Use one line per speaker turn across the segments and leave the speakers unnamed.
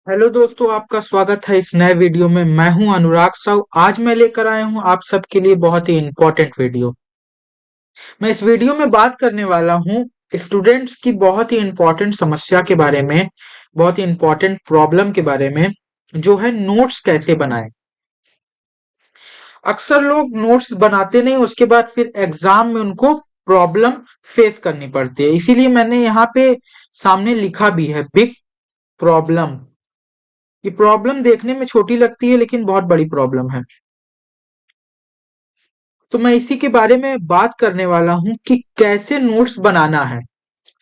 Hello दोस्तों, आपका स्वागत है इस नए वीडियो में। मैं हूं अनुराग साहू। आज मैं लेकर आया हूं आप सबके लिए बहुत ही इम्पोर्टेंट वीडियो। मैं इस वीडियो में बात करने वाला हूं स्टूडेंट्स की बहुत ही इम्पोर्टेंट समस्या के बारे में, बहुत ही इम्पोर्टेंट प्रॉब्लम के बारे में, जो है नोट्स कैसे बनाएं। अक्सर लोग नोट्स बनाते नहीं, उसके बाद फिर एग्जाम में उनको प्रॉब्लम फेस करनी पड़ती है। इसीलिए मैंने यहाँ पे सामने लिखा भी है, बिग प्रॉब्लम। ये प्रॉब्लम देखने में छोटी लगती है लेकिन बहुत बड़ी प्रॉब्लम है। तो मैं इसी के बारे में बात करने वाला हूं कि कैसे नोट्स बनाना है।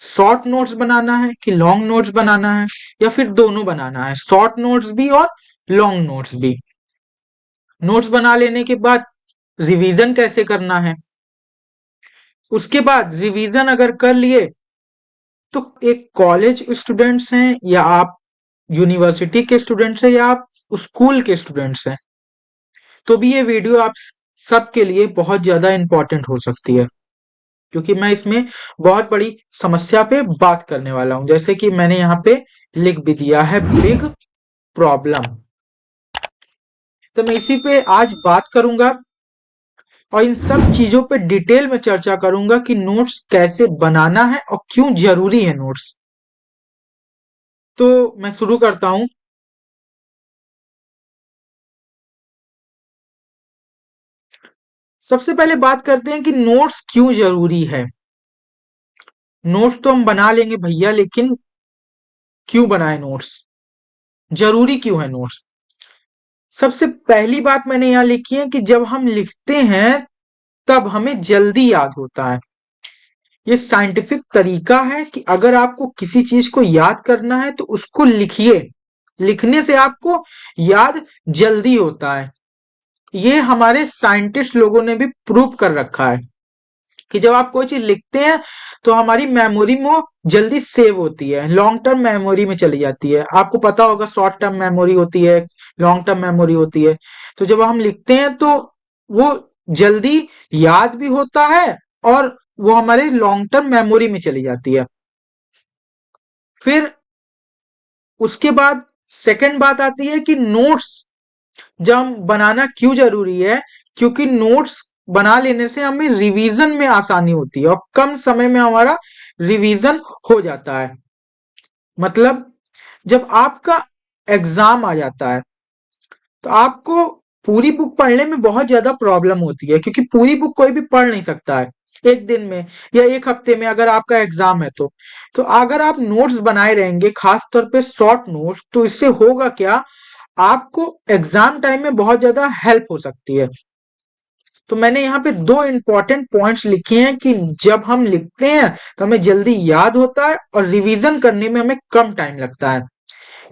शॉर्ट नोट्स बनाना है कि लॉन्ग नोट्स बनाना है, या फिर दोनों बनाना है, शॉर्ट नोट्स भी और लॉन्ग नोट्स भी। नोट्स बना लेने के बाद रिवीजन कैसे करना है। उसके बाद रिवीजन अगर कर लिए तो एक कॉलेज स्टूडेंट्स हैं या आप यूनिवर्सिटी के स्टूडेंट्स हैं या आप स्कूल के स्टूडेंट्स हैं, तो भी ये वीडियो आप सबके लिए बहुत ज्यादा इंपॉर्टेंट हो सकती है। क्योंकि मैं इसमें बहुत बड़ी समस्या पे बात करने वाला हूं, जैसे कि मैंने यहाँ पे लिख भी दिया है, बिग प्रॉब्लम। तो मैं इसी पे आज बात करूंगा और इन सब चीजों पे डिटेल में चर्चा करूंगा कि नोट्स कैसे बनाना है और क्यों जरूरी है नोट्स। तो मैं शुरू करता हूं। सबसे पहले बात करते हैं कि नोट्स क्यों जरूरी है। नोट्स तो हम बना लेंगे भैया, लेकिन क्यों बनाए नोट्स, जरूरी क्यों है नोट्स। सबसे पहली बात मैंने यहाँ लिखी है कि जब हम लिखते हैं तब हमें जल्दी याद होता है। ये साइंटिफिक तरीका है कि अगर आपको किसी चीज को याद करना है तो उसको लिखिए। लिखने से आपको याद जल्दी होता है। ये हमारे साइंटिस्ट लोगों ने भी प्रूव कर रखा है कि जब आप कोई चीज लिखते हैं तो हमारी मेमोरी में वो जल्दी सेव होती है, लॉन्ग टर्म मेमोरी में चली जाती है। आपको पता होगा शॉर्ट टर्म मेमोरी होती है, लॉन्ग टर्म मेमोरी होती है। तो जब हम लिखते हैं तो वो जल्दी याद भी होता है और वो हमारे लॉन्ग टर्म मेमोरी में चली जाती है। फिर उसके बाद सेकंड बात आती है कि नोट्स जब बनाना क्यों जरूरी है। क्योंकि नोट्स बना लेने से हमें रिवीजन में आसानी होती है और कम समय में हमारा रिवीजन हो जाता है। मतलब जब आपका एग्जाम आ जाता है तो आपको पूरी बुक पढ़ने में बहुत ज्यादा प्रॉब्लम होती है, क्योंकि पूरी बुक कोई भी पढ़ नहीं सकता है एक दिन में या एक हफ्ते में अगर आपका एग्जाम है तो अगर आप नोट्स बनाए रहेंगे, खास तौर पे शॉर्ट नोट्स, तो इससे होगा क्या, आपको एग्जाम टाइम में बहुत ज्यादा हेल्प हो सकती है। तो मैंने यहाँ पे दो इंपॉर्टेंट पॉइंट्स लिखे हैं कि जब हम लिखते हैं तो हमें जल्दी याद होता है और रिवीजन करने में हमें कम टाइम लगता है।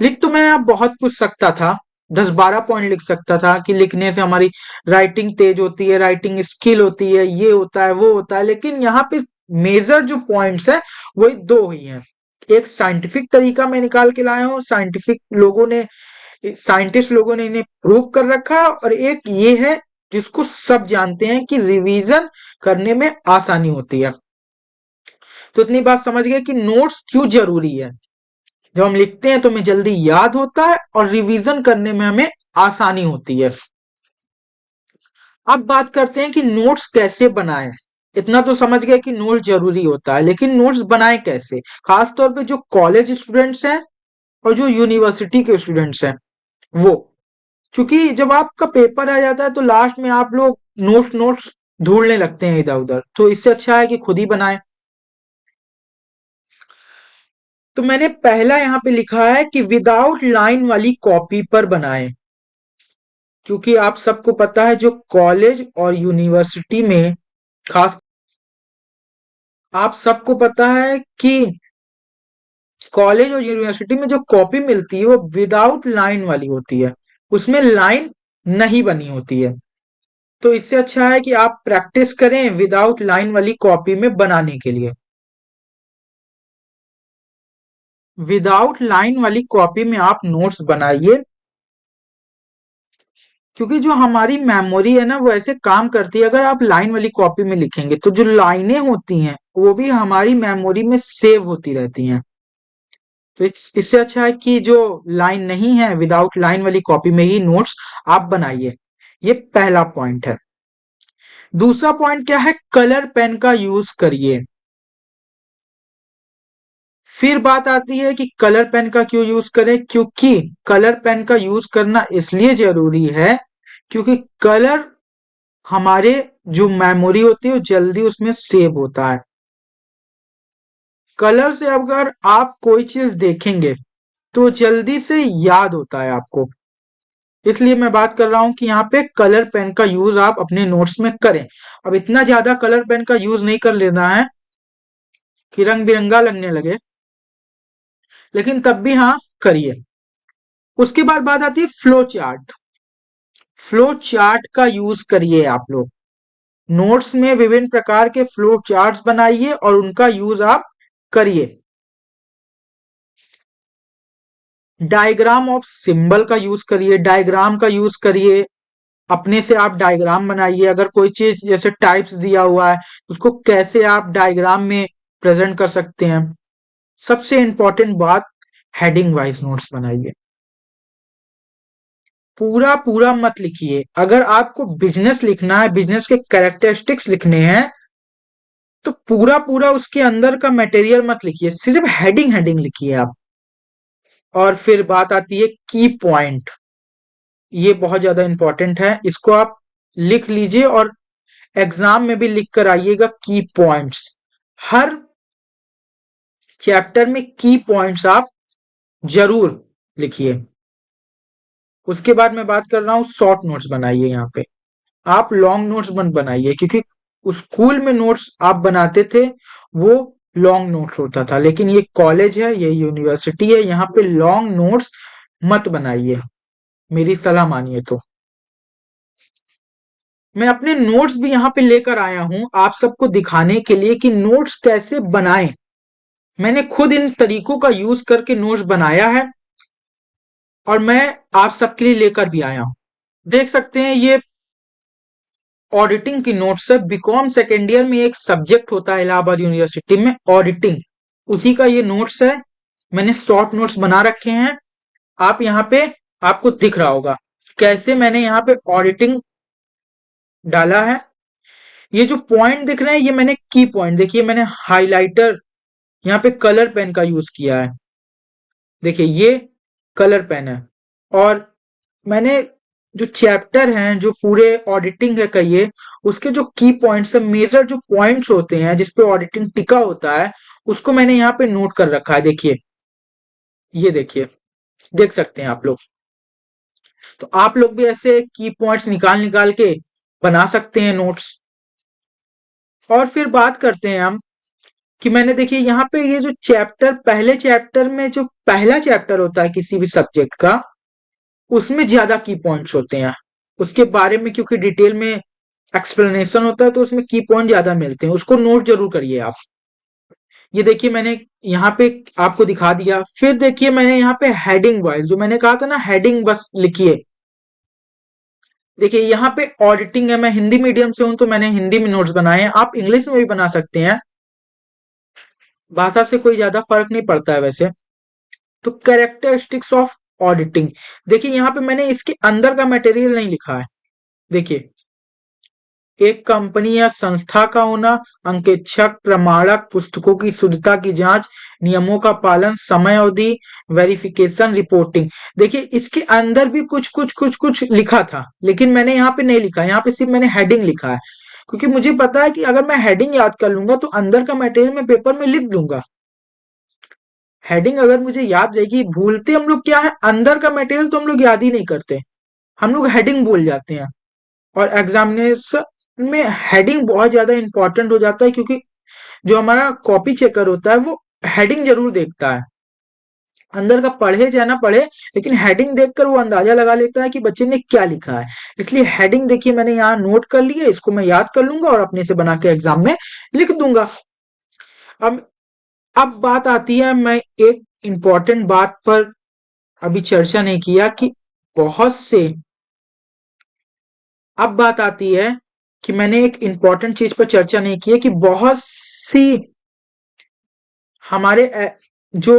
लिख तो मैं यहाँ बहुत कुछ सकता था, 10-12 पॉइंट लिख सकता था कि लिखने से हमारी राइटिंग तेज होती है, राइटिंग स्किल होती है, ये होता है वो होता है, लेकिन यहाँ पे मेजर जो पॉइंट्स है वही दो ही हैं। एक साइंटिफिक तरीका मैं निकाल के लाया हूँ, साइंटिस्ट लोगों ने इन्हें प्रूव कर रखा, और एक ये है जिसको सब जानते हैं कि रिवीजन करने में आसानी होती है। तो इतनी बात समझ गए कि नोट्स क्यों जरूरी है। जब हम लिखते हैं तो हमें जल्दी याद होता है और रिवीजन करने में हमें आसानी होती है। अब बात करते हैं कि नोट्स कैसे बनाएं। इतना तो समझ गए कि नोट्स जरूरी होता है, लेकिन नोट्स बनाएं कैसे, खास तौर पे जो कॉलेज स्टूडेंट्स हैं और जो यूनिवर्सिटी के स्टूडेंट्स हैं वो। क्योंकि जब आपका पेपर आ जाता है तो लास्ट में आप लोग नोट्स नोट्स ढूंढने लगते हैं इधर उधर, तो इससे अच्छा है कि खुद ही बनाएं। तो मैंने पहला यहाँ पे लिखा है कि विदाउट लाइन वाली कॉपी पर बनाएं। क्योंकि आप सबको पता है जो कॉलेज और यूनिवर्सिटी में, खास आप सबको पता है कि कॉलेज और यूनिवर्सिटी में जो कॉपी मिलती है वो विदाउट लाइन वाली होती है, उसमें लाइन नहीं बनी होती है। तो इससे अच्छा है कि आप प्रैक्टिस करें विदाउट लाइन वाली कॉपी में बनाने के लिए। विदाउट लाइन वाली कॉपी में आप नोट्स बनाइए, क्योंकि जो हमारी मेमोरी है ना वो ऐसे काम करती है। अगर आप लाइन वाली कॉपी में लिखेंगे तो जो लाइनें होती हैं वो भी हमारी मेमोरी में सेव होती रहती हैं। तो इससे अच्छा है कि जो लाइन नहीं है विदाउट लाइन वाली कॉपी में ही नोट्स आप बनाइए। ये पहला पॉइंट है। दूसरा पॉइंट क्या है, कलर पेन का यूज करिए। फिर बात आती है कि कलर पेन का क्यों यूज करें, क्योंकि कलर पेन का यूज करना इसलिए जरूरी है क्योंकि कलर हमारे जो मेमोरी होती है वो जल्दी उसमें सेव होता है। कलर से अगर आप कोई चीज देखेंगे तो जल्दी से याद होता है आपको। इसलिए मैं बात कर रहा हूं कि यहाँ पे कलर पेन का यूज आप अपने नोट्स में करें। अब इतना ज्यादा कलर पेन का यूज नहीं कर लेना है कि रंग बिरंगा लगने लगे, लेकिन तब भी हाँ करिए। उसके बाद बात आती है फ्लो चार्ट। फ्लो चार्ट का यूज करिए आप लोग। नोट्स में विभिन्न प्रकार के फ्लो चार्ट्स बनाइए और उनका यूज आप करिए। डायग्राम ऑफ सिंबल का यूज करिए, डायग्राम का यूज करिए। अपने से आप डायग्राम बनाइए। अगर कोई चीज जैसे टाइप्स दिया हुआ है उसको कैसे आप डायग्राम में प्रेजेंट कर सकते हैं। सबसे इंपॉर्टेंट बात, हेडिंग वाइज नोट्स बनाइए। पूरा पूरा मत लिखिए। अगर आपको बिजनेस लिखना है, बिजनेस के कैरेक्टरिस्टिक्स लिखने हैं, तो पूरा पूरा उसके अंदर का मटेरियल मत लिखिए, सिर्फ हेडिंग हेडिंग लिखिए आप। और फिर बात आती है की पॉइंट। ये बहुत ज्यादा इंपॉर्टेंट है, इसको आप लिख लीजिए और एग्जाम में भी लिख कर आइएगा की पॉइंट्स। हर चैप्टर में की पॉइंट्स आप जरूर लिखिए। उसके बाद मैं बात कर रहा हूँ शॉर्ट नोट्स बनाइए। यहाँ पे आप लॉन्ग नोट्स मत बनाइए, क्योंकि स्कूल में नोट्स आप बनाते थे वो लॉन्ग नोट्स होता था, लेकिन ये कॉलेज है, ये यूनिवर्सिटी है, यहाँ पे लॉन्ग नोट्स मत बनाइए, मेरी सलाह मानिए तो। मैं अपने नोट्स भी यहाँ पे लेकर आया हूँ आप सबको दिखाने के लिए कि नोट्स कैसे बनाएं। मैंने खुद इन तरीकों का यूज करके नोट्स बनाया है और मैं आप सबके लिए लेकर भी आया हूँ। देख सकते हैं ये ऑडिटिंग की नोट्स है। बीकॉम सेकेंड ईयर में एक सब्जेक्ट होता है इलाहाबाद यूनिवर्सिटी में, ऑडिटिंग, उसी का ये नोट्स है। मैंने शॉर्ट नोट्स बना रखे हैं। आप यहाँ पे आपको दिख रहा होगा कैसे मैंने यहाँ पे ऑडिटिंग डाला है। ये जो पॉइंट दिख रहे हैं ये मैंने की पॉइंट, देखिए मैंने हाइलाइटर यहाँ पे कलर पेन का यूज किया है। देखिए ये कलर पेन है। और मैंने जो चैप्टर हैं, जो पूरे ऑडिटिंग है कहिए, उसके जो की पॉइंट्स है, मेजर जो पॉइंट्स होते हैं जिसपे ऑडिटिंग टिका होता है, उसको मैंने यहाँ पे नोट कर रखा है। देखिए, ये देखिए, देख सकते हैं आप लोग। तो आप लोग भी ऐसे की पॉइंट्स निकाल निकाल के बना सकते हैं नोट्स। और फिर बात करते हैं हम कि मैंने देखिए यहाँ पे ये जो चैप्टर, पहले चैप्टर में जो पहला चैप्टर होता है किसी भी सब्जेक्ट का, उसमें ज्यादा की पॉइंट्स होते हैं। उसके बारे में क्योंकि डिटेल में एक्सप्लेनेशन होता है तो उसमें की पॉइंट ज्यादा मिलते हैं, उसको नोट जरूर करिए आप। ये देखिए मैंने यहाँ पे आपको दिखा दिया। फिर देखिए मैंने यहाँ पे हेडिंग वाइज, जो मैंने कहा था ना हेडिंग बस लिखिए। देखिए यहाँ पे ऑडिटिंग है, मैं हिंदी मीडियम से हूं तो मैंने हिंदी में नोट्स बनाए हैं, आप इंग्लिश में भी बना सकते हैं, भाषा से कोई ज्यादा फर्क नहीं पड़ता है वैसे। तो कैरेक्टरिस्टिक्स ऑफ ऑडिटिंग, देखिए यहाँ पे मैंने इसके अंदर का मटेरियल नहीं लिखा है। देखिए, एक कंपनी या संस्था का होना, अंकेक्षक, प्रमाणक, पुस्तकों की शुद्धता की जांच, नियमों का पालन, समय अवधि, वेरिफिकेशन, रिपोर्टिंग। देखिए इसके अंदर भी कुछ कुछ कुछ कुछ लिखा था, लेकिन मैंने यहाँ पे नहीं लिखा, यहाँ पे सिर्फ मैंने हेडिंग लिखा है, क्योंकि मुझे पता है कि अगर मैं हेडिंग याद कर लूंगा तो अंदर का मटेरियल मैं पेपर में लिख दूंगा। हेडिंग अगर मुझे याद रहेगी, भूलते हम लोग क्या है, अंदर का मटेरियल तो हम लोग याद ही नहीं करते, हम लोग हेडिंग भूल जाते हैं। और एग्जामिनेशन में हेडिंग बहुत ज्यादा इंपॉर्टेंट हो जाता है, क्योंकि जो हमारा कॉपी चेकर होता है वो हेडिंग जरूर देखता है। अंदर का पढ़े चाहे ना पढ़े, लेकिन हेडिंग देखकर वो अंदाजा लगा लेता है कि बच्चे ने क्या लिखा है। इसलिए हेडिंग देखिए मैंने यहाँ नोट कर लिया, इसको मैं याद कर लूंगा और अपने से बना के एग्जाम में लिख दूंगा। अब अब बात आती है, मैं एक इंपॉर्टेंट बात पर अभी चर्चा नहीं किया कि बहुत से, अब बात आती है कि मैंने एक इंपॉर्टेंट चीज पर चर्चा नहीं की है कि बहुत सी हमारे जो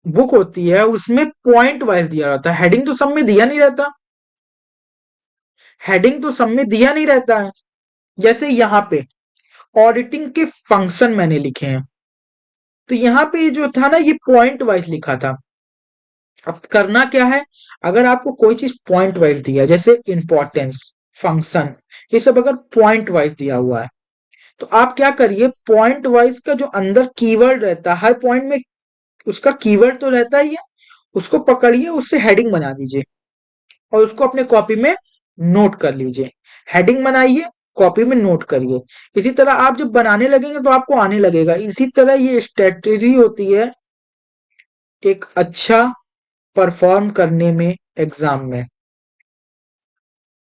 बुक होती है उसमें पॉइंट वाइज दिया रहता है, हेडिंग तो सब में दिया नहीं रहता, हेडिंग तो सब में दिया नहीं रहता है। जैसे यहाँ पे ऑडिटिंग के फंक्शन मैंने लिखे हैं, तो यहाँ पे जो था ना ये पॉइंट वाइज लिखा था। अब करना क्या है, अगर आपको कोई चीज पॉइंट वाइज दिया, जैसे इंपॉर्टेंस, फंक्शन, ये सब अगर पॉइंट वाइज दिया हुआ है, तो आप क्या करिए, पॉइंट वाइज का जो अंदर कीवर्ड रहता है, हर पॉइंट में उसका कीवर्ड तो रहता ही है, उसको पकड़िए, उससे हेडिंग बना दीजिए और उसको अपने कॉपी में नोट कर लीजिए। हेडिंग बनाइए, कॉपी में नोट करिए। इसी तरह आप जब बनाने लगेंगे तो आपको आने लगेगा। इसी तरह ये स्ट्रेटेजी होती है एक अच्छा परफॉर्म करने में एग्जाम में।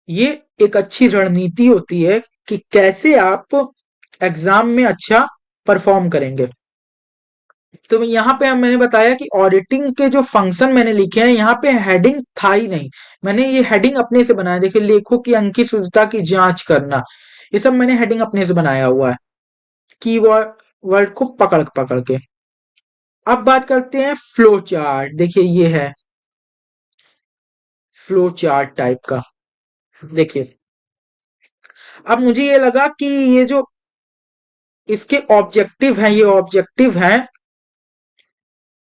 ये एक अच्छी रणनीति होती है कि कैसे आप एग्जाम में अच्छा परफॉर्म करेंगे। तो यहाँ पे मैंने बताया कि ऑडिटिंग के जो फंक्शन मैंने लिखे हैं, यहाँ पे हेडिंग था ही नहीं, मैंने ये हेडिंग अपने से बनाया। देखिए, लेखों की अंकी शुद्धता की जांच करना, ये सब मैंने हेडिंग अपने से बनाया हुआ है, कीवर्ड वर्ड को पकड़ पकड़ के। अब बात करते हैं फ्लो चार्ट। देखिए ये है फ्लो चार्ट टाइप का। देखिए, अब मुझे ये लगा कि ये जो इसके ऑब्जेक्टिव है, ये ऑब्जेक्टिव है,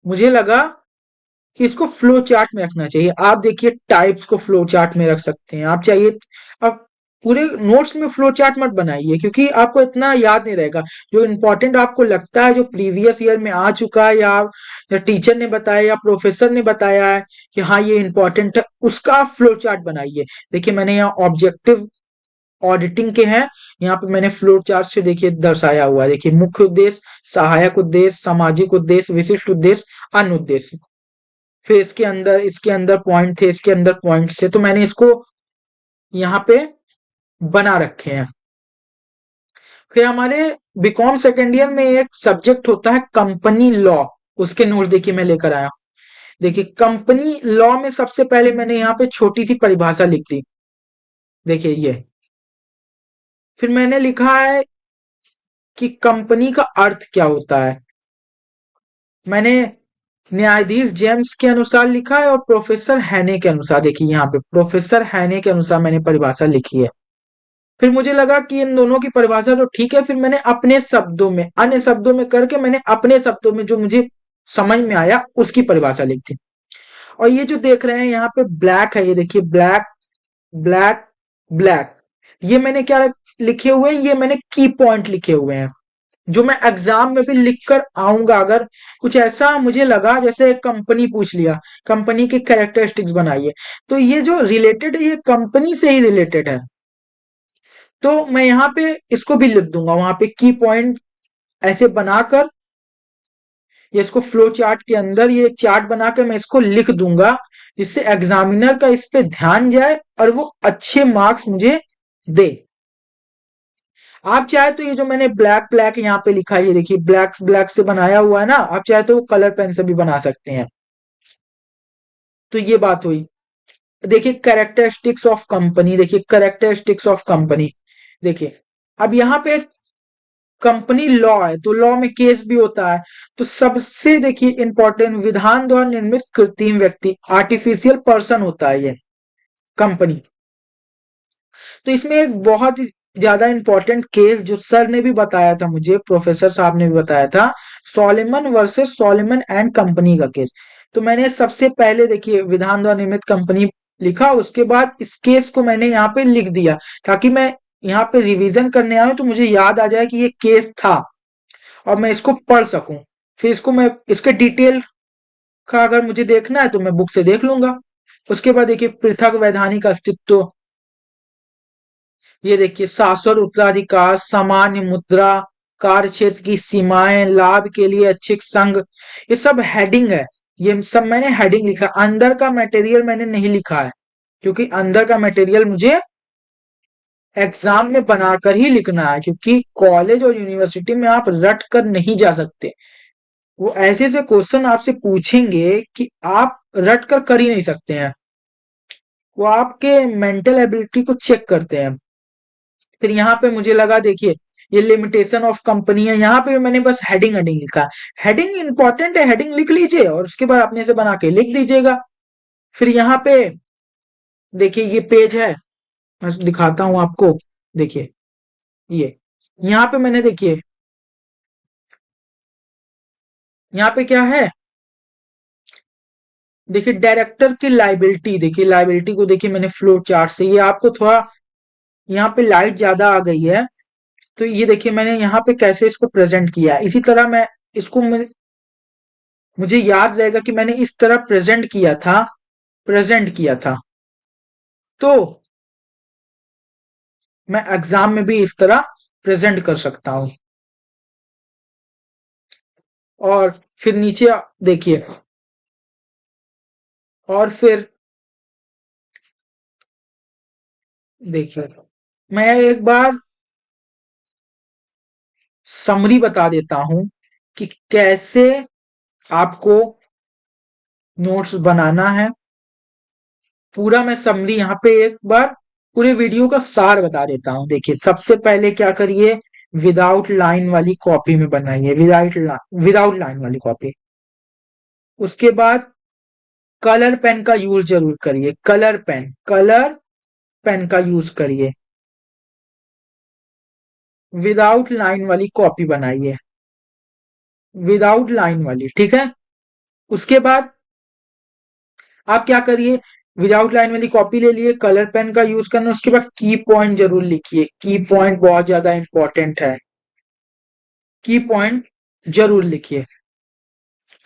मुझे लगा कि इसको फ्लो चार्ट में रखना चाहिए। आप देखिए टाइप्स को फ्लो चार्ट में रख सकते हैं, आप चाहिए। अब पूरे नोट्स में फ्लो चार्ट मत बनाइए, क्योंकि आपको इतना याद नहीं रहेगा। जो इंपॉर्टेंट आपको लगता है, जो प्रीवियस ईयर में आ चुका है, या टीचर ने बताया या प्रोफेसर ने बताया है कि हाँ ये इंपॉर्टेंट है, उसका फ्लो चार्ट बनाइए। देखिए मैंने यहाँ ऑब्जेक्टिव ऑडिटिंग के हैं, यहाँ पे मैंने फ्लो चार्ट से देखिए दर्शाया हुआ है। देखिए, मुख्य उद्देश्य, सहायक उद्देश्य, सामाजिक उद्देश्य, विशिष्ट उद्देश्य, अन्य उद्देश्य। फिर इसके अंदर पॉइंट थे, इसके अंदर पॉइंट्स थे, तो मैंने इसको यहाँ पे बना रखे हैं। फिर हमारे बीकॉम सेकेंड ईयर में एक सब्जेक्ट होता है कंपनी लॉ, उसके नोट्स देखिए मैं लेकर आया हूँ। देखिए कंपनी लॉ में सबसे पहले मैंने यहाँ पे छोटी सी परिभाषा लिख दी। देखिए ये, फिर मैंने लिखा है कि कंपनी का अर्थ क्या होता है। मैंने न्यायाधीश जेम्स के अनुसार लिखा है और प्रोफेसर हैने के अनुसार, देखिए यहाँ पे प्रोफेसर हैने के अनुसार मैंने परिभाषा लिखी है। फिर मुझे लगा कि इन दोनों की परिभाषा तो ठीक है, फिर मैंने अपने शब्दों में, अन्य शब्दों में करके, मैंने अपने शब्दों में जो मुझे समझ में आया उसकी परिभाषा लिख दी। और ये जो देख रहे हैं यहाँ पे ब्लैक है, ये देखिए ब्लैक, ब्लैक, ब्लैक, ये मैंने क्या लिखे हुए हैं, ये मैंने की पॉइंट लिखे हुए हैं, जो मैं एग्जाम में भी लिख कर आऊंगा। अगर कुछ ऐसा मुझे लगा, जैसे कंपनी पूछ लिया, कंपनी के कैरेक्टरिस्टिक्स बनाइए, तो ये जो रिलेटेड है, ये कंपनी से ही रिलेटेड है, तो मैं यहाँ पे इसको भी लिख दूंगा वहां पे की पॉइंट ऐसे बनाकर, ये इसको फ्लो चार्ट के अंदर ये एक चार्ट बनाकर मैं इसको लिख दूंगा, जिससे एग्जामिनर का इस पे ध्यान जाए और वो अच्छे मार्क्स मुझे दे। आप चाहे तो ये जो मैंने ब्लैक ब्लैक यहाँ पे लिखा है, ये देखिए ब्लैक ब्लैक से बनाया हुआ है ना, आप चाहे तो कलर पेन से भी बना सकते हैं। तो ये बात हुई। देखिए कैरेक्टरिस्टिक्स ऑफ कंपनी, देखिए कैरेक्टरिस्टिक्स ऑफ कंपनी, देखिए अब यहाँ पे कंपनी लॉ है, तो लॉ में केस भी होता है। तो सबसे देखिए इंपॉर्टेंट, विधान द्वारा निर्मित कृत्रिम व्यक्ति, आर्टिफिशियल पर्सन होता है ये कंपनी। तो इसमें एक बहुत ही ज्यादा इंपॉर्टेंट केस जो सर ने भी बताया था मुझे, प्रोफेसर साहब ने भी बताया था, सॉलिमन वर्सेस सॉलिमन एंड कंपनी का केस। तो मैंने सबसे पहले देखिए विधान द्वारा निर्मित कंपनी लिखा, उसके बाद इस केस को मैंने यहाँ पे लिख दिया, ताकि मैं यहाँ पे रिवीजन करने आऊं तो मुझे याद आ जाए कि ये केस था और मैं इसको पढ़ सकूं। फिर इसको मैं, इसके डिटेल का अगर मुझे देखना है तो मैं बुक से देख लूंगा। उसके बाद देखिए पृथक वैधानिक अस्तित्व, ये देखिए शाश्वत उत्तराधिकार, सामान्य मुद्रा, कार्य क्षेत्र की सीमाएं, लाभ के लिए ऐच्छिक संघ, ये सब हेडिंग है। ये सब मैंने हेडिंग लिखा, अंदर का मटेरियल मैंने नहीं लिखा है, क्योंकि अंदर का मटेरियल मुझे एग्जाम में बनाकर ही लिखना है, क्योंकि कॉलेज और यूनिवर्सिटी में आप रट कर नहीं जा सकते। वो ऐसे ऐसे क्वेश्चन आपसे पूछेंगे कि आप रट कर ही नहीं सकते हैं। वो आपके मेंटल एबिलिटी को चेक करते हैं। फिर यहाँ पे मुझे लगा देखिए ये लिमिटेशन ऑफ कंपनी है। यहाँ पे मैंने बस हेडिंग हेडिंग लिखा। हेडिंग इंपॉर्टेंट है, हेडिंग लिख लीजिए और उसके बाद अपने से बना के लिख दीजिएगा। फिर यहाँ पे देखिए ये पेज है, मैं दिखाता हूँ आपको। देखिए ये यहाँ पे मैंने देखिए यहाँ पे क्या है, देखिए डायरेक्टर की लाइबिलिटी, देखिए लाइबिलिटी को देखिए मैंने फ्लो चार्ट से, ये आपको थोड़ा यहाँ पे लाइट ज्यादा आ गई है, तो ये देखिए मैंने यहाँ पे कैसे इसको प्रेजेंट किया है। इसी तरह मैं इसको मुझे याद रहेगा कि मैंने इस तरह प्रेजेंट किया था, तो मैं एग्जाम में भी इस तरह प्रेजेंट कर सकता हूं। और फिर नीचे देखिए, और फिर देखिए मैं एक बार समरी बता देता हूं कि कैसे आपको नोट्स बनाना है। पूरा मैं समरी यहाँ पे एक बार पूरे वीडियो का सार बता देता हूँ। देखिए सबसे पहले क्या करिए, विदाउट लाइन वाली कॉपी में बनाइए, विदाउट लाइन वाली कॉपी। उसके बाद कलर पेन का यूज जरूर करिए, कलर पेन का यूज करिए। विदाउट लाइन वाली कॉपी बनाइए, विदाउट लाइन वाली, ठीक है। उसके बाद आप क्या करिए, विदाउट लाइन वाली कॉपी ले लिए, कलर पेन का यूज करना, उसके बाद की पॉइंट जरूर लिखिए, की पॉइंट बहुत ज्यादा इंपॉर्टेंट है, की पॉइंट जरूर लिखिए।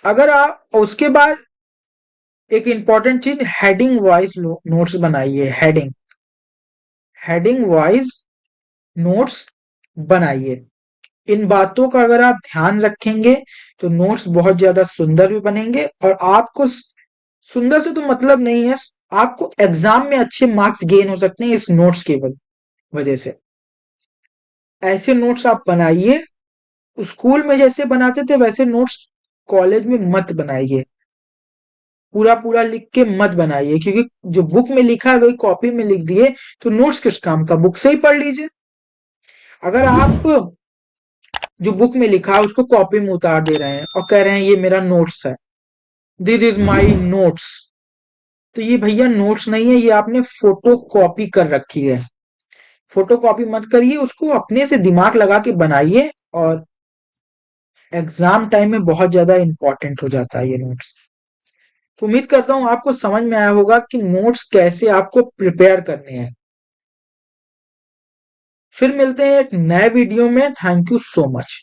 अगर आप उसके बाद एक इंपॉर्टेंट चीज, हेडिंग वाइज नोट्स बनाइए, हेडिंग वाइज नोट्स बनाइए। इन बातों का अगर आप ध्यान रखेंगे तो नोट्स बहुत ज्यादा सुंदर भी बनेंगे, और आपको सुंदर से तो मतलब नहीं है, आपको एग्जाम में अच्छे मार्क्स गेन हो सकते हैं इस नोट्स की वजह से। ऐसे नोट्स आप बनाइए, स्कूल में जैसे बनाते थे वैसे नोट्स कॉलेज में मत बनाइए, पूरा पूरा लिख के मत बनाइए, क्योंकि जो बुक में लिखा है वही कॉपी में लिख दिए तो नोट्स किस काम का, बुक से ही पढ़ लीजिए। अगर आप जो बुक में लिखा है उसको कॉपी में उतार दे रहे हैं और कह रहे हैं ये मेरा नोट्स है, दिस इज माई नोट्स, तो ये भैया नोट्स नहीं है, ये आपने फोटो कॉपी कर रखी है। फोटो कॉपी मत करिए, उसको अपने से दिमाग लगा के बनाइए, और एग्जाम टाइम में बहुत ज्यादा इंपॉर्टेंट हो जाता है ये नोट्स। तो उम्मीद करता हूँ आपको समझ में आया होगा कि नोट्स कैसे आपको प्रिपेयर करने हैं। फिर मिलते हैं एक नए वीडियो में। Thank you so much.